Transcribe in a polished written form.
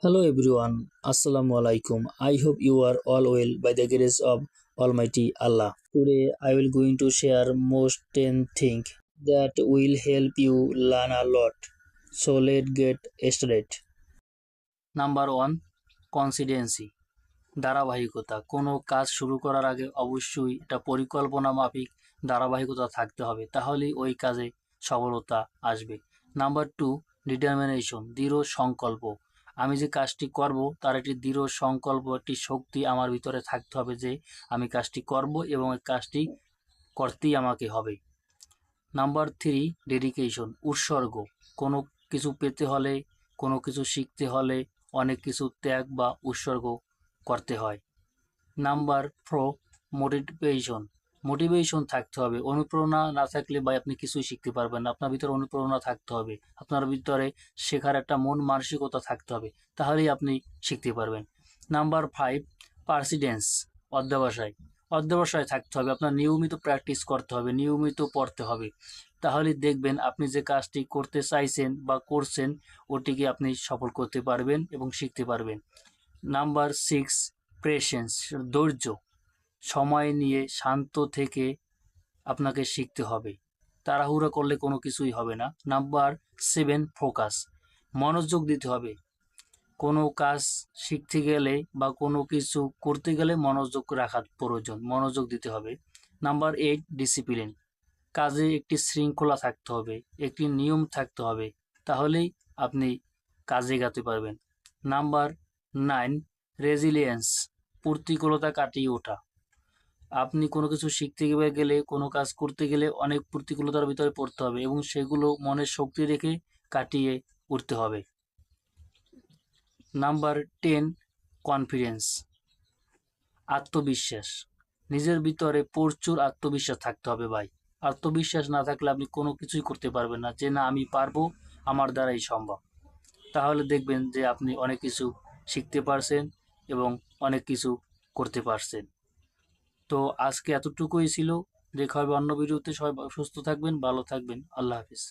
Hello everyone, Assalamu alaikum. I hope you are all well by the grace of Almighty Allah. Today I will going to share most 10 things that will help you learn a lot. So let's get started. Number 1, consistency. ধারাবাহিকতা। কোনো কাজ শুরু করার আগে অবশ্যই এটা পরিকল্পনা মাফিক ধারাবাহিকতা থাকতে হবে, তাহলেই ওই কাজে সফলতা আসবে। নাম্বার 2, ডিটারমিনেশন, দৃঢ় সংকল্প। আমি যে কাজটি করব তার একটি দৃঢ় সংকল্প, একটি শক্তি আমার ভিতরে থাকতে হবে যে আমি কাজটি করব এবং এই কাজটি করতেই আমাকে হবে। নাম্বার 3, ডেডিকেশন, উৎসর্গ। কোনো কিছু পেতে হলে, কোনো কিছু শিখতে হলে অনেক কিছু ত্যাগ বা উৎসর্গ করতে হয়। নাম্বার 4, মোটিভেশন থাকতে হবে। অনুপ্রেরণা না থাকলে ভাই আপনি কিছুই শিখতে পারবেন না। আপনার ভিতরে অনুপ্রেরণা থাকতে হবে, আপনার ভিতরে শেখার একটা মন মানসিকতা থাকতে হবে, তাহলেই আপনি শিখতে পারবেন। নাম্বার 5, পারসিস্টেন্স, অধ্যবসায় থাকতে হবে। আপনার নিয়মিত প্র্যাকটিস করতে হবে, নিয়মিত পড়তে হবে, তাহলে দেখবেন আপনি যে কাজটি করতে চাইছেন বা করছেন ওটিকে আপনি সফল করতে পারবেন এবং শিখতে পারবেন। নাম্বার 6, পেশেন্স, ধৈর্য। সময় নিয়ে শান্ত থেকে আপনাকে শিখতে হবে, তাড়াহুড়ো করলে কোনো কিছুই হবে না। নাম্বার 7, ফোকাস, মনোযোগ দিতে হবে। কোনো কাজ শিখতে গেলে বা কোনো কিছু করতে গেলে মনোযোগ রাখা প্রয়োজন, মনোযোগ দিতে হবে। নাম্বার 8, ডিসিপ্লিন, কাজে একটি শৃঙ্খলা থাকতে হবে, একটি নিয়ম থাকতে হবে, তাহলেই আপনি কাজে এগাতে পারবেন। নাম্বার 9, রেজিলিয়েন্স, প্রতিকূলতা কাটিয়ে ওঠা। আপনি কোনো কিছু শিখতে গেলে, কোনো কাজ করতে গেলে অনেক প্রতিকূলতার ভিতরে পড়তে হবে এবং সেগুলো মনের শক্তি রেখে কাটিয়ে উঠতে হবে। নাম্বার 10, কনফিডেন্স, আত্মবিশ্বাস। নিজের ভিতরে প্রচুর আত্মবিশ্বাস থাকতে হবে ভাই। আত্মবিশ্বাস না থাকলে আপনি কোনো কিছুই করতে পারবেন না, যে না আমি পারবো, আমার দ্বারাই সম্ভব। তাহলে দেখবেন যে আপনি অনেক কিছু শিখতে পারছেন এবং অনেক কিছু করতে পারছেন। তো আজকে এতটুকুই ছিল। দেখা হবে অন্য ভিডিওতে। সবাই সুস্থ থাকবেন, ভালো থাকবেন। আল্লাহ হাফিজ।